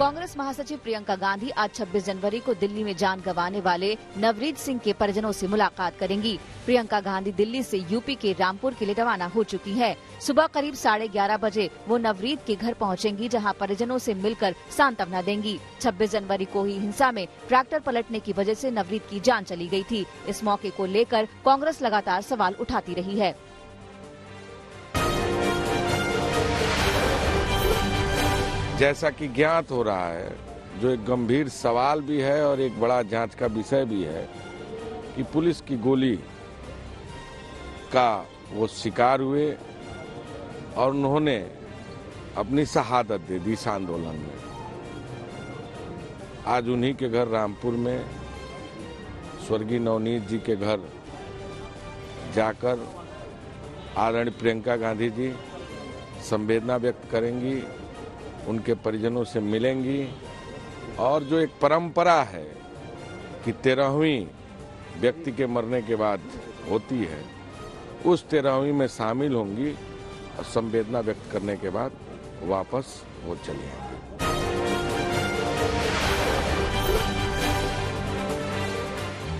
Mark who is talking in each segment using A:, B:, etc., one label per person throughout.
A: कांग्रेस महासचिव प्रियंका गांधी आज 26 जनवरी को दिल्ली में जान गंवाने वाले नवरीत सिंह के परिजनों से मुलाकात करेंगी। प्रियंका गांधी दिल्ली से यूपी के रामपुर के लिए रवाना हो चुकी है। सुबह करीब 11:30 बजे वो नवरीत के घर पहुंचेंगी, जहां परिजनों से मिलकर सांत्वना देंगी। 26 जनवरी को ही हिंसा में ट्रैक्टर पलटने की वजह से नवरीत की जान चली गई थी। इस मौके को लेकर कांग्रेस लगातार सवाल उठाती रही है।
B: जैसा कि ज्ञात हो रहा है, जो एक गंभीर सवाल भी है और एक बड़ा जांच का विषय भी है कि पुलिस की गोली का वो शिकार हुए और उन्होंने अपनी शहादत दे दी इस आंदोलन में। आज उन्हीं के घर रामपुर में स्वर्गीय नवनीत जी के घर जाकर आदरणीय प्रियंका गांधी जी संवेदना व्यक्त करेंगी, उनके परिजनों से मिलेंगी और जो एक परंपरा है कि 13वीं व्यक्ति के मरने के बाद होती है, उस 13वीं में शामिल होंगी और संवेदना व्यक्त करने के बाद वापस वो चली आएंगी।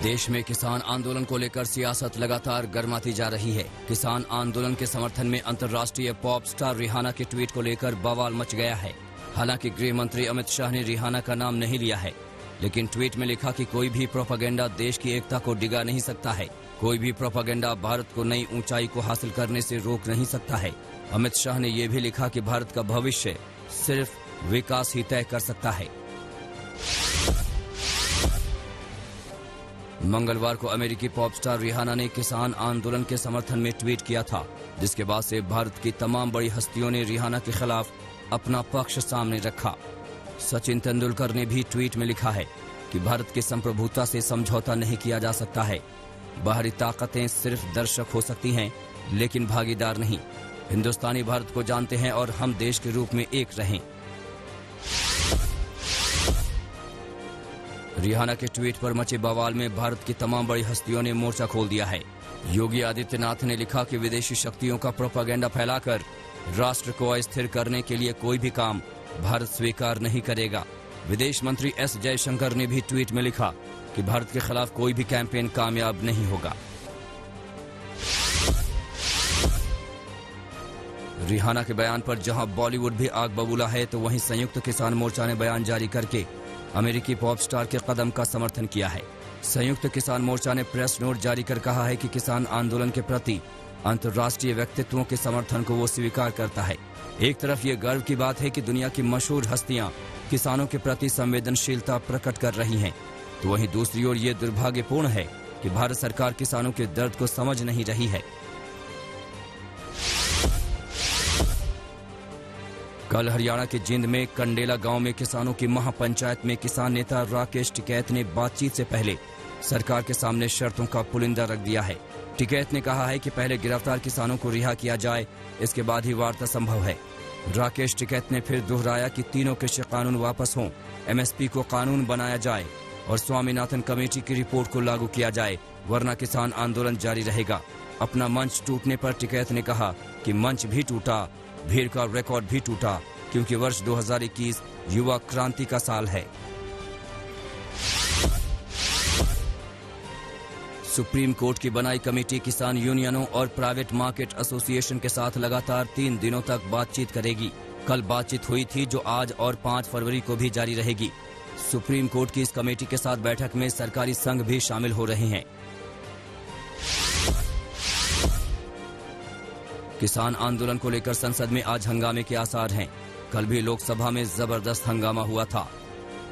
C: देश में किसान आंदोलन को लेकर सियासत लगातार गर्माती जा रही है। किसान आंदोलन के समर्थन में अंतर्राष्ट्रीय पॉप स्टार रिहाना के ट्वीट को लेकर बवाल मच गया है। हालांकि गृह मंत्री अमित शाह ने रिहाना का नाम नहीं लिया है, लेकिन ट्वीट में लिखा कि कोई भी प्रोपेगेंडा देश की एकता को डिगा नहीं सकता है। कोई भी प्रोपेगेंडा भारत को नई ऊंचाई को हासिल करने से रोक नहीं सकता है। अमित शाह ने यह भी लिखा कि भारत का भविष्य सिर्फ विकास ही तय कर सकता है। मंगलवार को अमेरिकी पॉप स्टार रिहाना ने किसान आंदोलन के समर्थन में ट्वीट किया था, जिसके बाद से भारत की तमाम बड़ी हस्तियों ने रिहाना के खिलाफ अपना पक्ष सामने रखा। सचिन तेंदुलकर ने भी ट्वीट में लिखा है कि भारत की संप्रभुता से समझौता नहीं किया जा सकता है। बाहरी ताकतें सिर्फ दर्शक हो सकती हैं, लेकिन भागीदार नहीं। हिंदुस्तानी भारत को जानते हैं और हम देश के रूप में एक रहें। रिहाना के ट्वीट पर मचे बवाल में भारत की तमाम बड़ी हस्तियों ने मोर्चा खोल दिया है। योगी आदित्यनाथ ने लिखा कि विदेशी शक्तियों का प्रोपेगेंडा फैलाकर राष्ट्र को अस्थिर करने के लिए कोई भी काम भारत स्वीकार नहीं करेगा। विदेश मंत्री एस जयशंकर ने भी ट्वीट में लिखा कि भारत के खिलाफ कोई भी कैंपेन कामयाब नहीं होगा। रिहाना के बयान पर जहां बॉलीवुड भी आग बबूला है, तो वहीं संयुक्त किसान मोर्चा ने बयान जारी करके अमेरिकी पॉप स्टार के कदम का समर्थन किया है। संयुक्त किसान मोर्चा ने प्रेस नोट जारी कर कहा है कि किसान आंदोलन के प्रति अंतर्राष्ट्रीय व्यक्तित्वों के समर्थन को वो स्वीकार करता है। एक तरफ ये गर्व की बात है कि दुनिया की मशहूर हस्तियां किसानों के प्रति संवेदनशीलता प्रकट कर रही हैं, तो वहीं दूसरी ओर ये दुर्भाग्यपूर्ण है कि भारत सरकार किसानों के दर्द को समझ नहीं रही है। कल हरियाणा के जिंद में कंडेला गांव में किसानों की महापंचायत में किसान नेता राकेश टिकैत ने बातचीत से पहले सरकार के सामने शर्तों का पुलिंदा रख दिया है। टिकैत ने कहा है कि पहले गिरफ्तार किसानों को रिहा किया जाए, इसके बाद ही वार्ता संभव है। राकेश टिकैत ने फिर दोहराया कि तीनों कृषि कानून वापस हों, एमएसपी को कानून बनाया जाए और स्वामीनाथन कमेटी की रिपोर्ट को लागू किया जाए, वरना किसान आंदोलन जारी रहेगा। अपना मंच टूटने पर टिकैत ने कहा कि मंच भी टूटा, भीड़ का रिकॉर्ड भी टूटा, क्योंकि वर्ष 2021 युवा क्रांति का साल है। सुप्रीम कोर्ट की बनाई कमेटी किसान यूनियनों और प्राइवेट मार्केट एसोसिएशन के साथ लगातार 3 दिनों तक बातचीत करेगी। कल बातचीत हुई थी, जो आज और 5 फरवरी को भी जारी रहेगी। सुप्रीम कोर्ट की इस कमेटी के साथ बैठक में सरकारी संघ भी शामिल हो रहे हैं। किसान आंदोलन को लेकर संसद में आज हंगामे के आसार हैं। कल भी लोकसभा में जबरदस्त हंगामा हुआ था।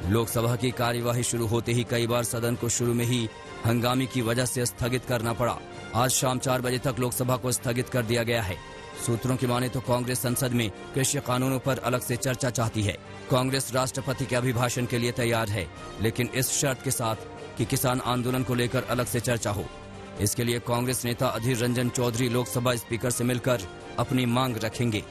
C: लोकसभा की कार्यवाही शुरू होते ही कई बार सदन को शुरू में ही हंगामे की वजह से स्थगित करना पड़ा। आज शाम 4 बजे तक लोकसभा को स्थगित कर दिया गया है। सूत्रों की माने तो कांग्रेस संसद में कृषि कानूनों पर अलग से चर्चा चाहती है। कांग्रेस राष्ट्रपति के अभिभाषण के लिए तैयार है, लेकिन इस शर्त के साथ कि किसान आंदोलन को लेकर अलग से चर्चा हो। इसके लिए कांग्रेस नेता अधीर रंजन चौधरी लोकसभा स्पीकर से मिलकर अपनी मांग रखेंगे।